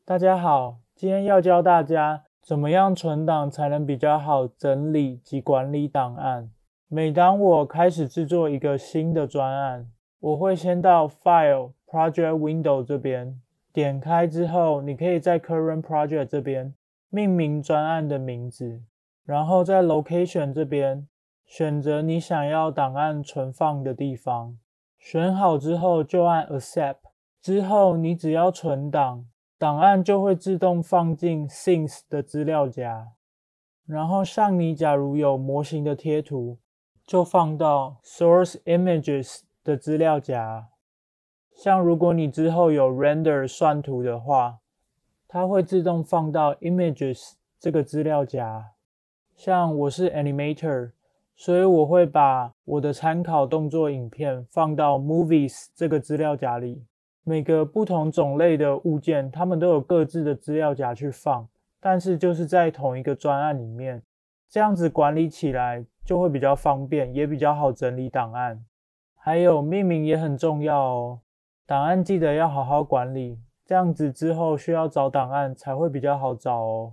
大家好，今天要教大家怎么样存档才能比较好整理及管理档案。每当我开始制作一个新的专案，我会先到 File Project Window 这边，点开之后，你可以在 Current Project 这边命名专案的名字，然后在 Location 这边选择你想要档案存放的地方。选好之后就按 Accept， 之后你只要存档，档案就会自动放进 Scenes 的资料夹，然后像你假如有模型的贴图，就放到 Source Images 的资料夹。像如果你之后有 Render 算图的话，它会自动放到 Images 这个资料夹。像我是 Animator， 所以我会把我的参考动作影片放到 Movies 这个资料夹里。每个不同种类的物件，它们都有各自的资料夹去放，但是就是在同一个专案里面，这样子管理起来就会比较方便，也比较好整理档案。还有命名也很重要哦，档案记得要好好管理，这样子之后需要找档案才会比较好找哦。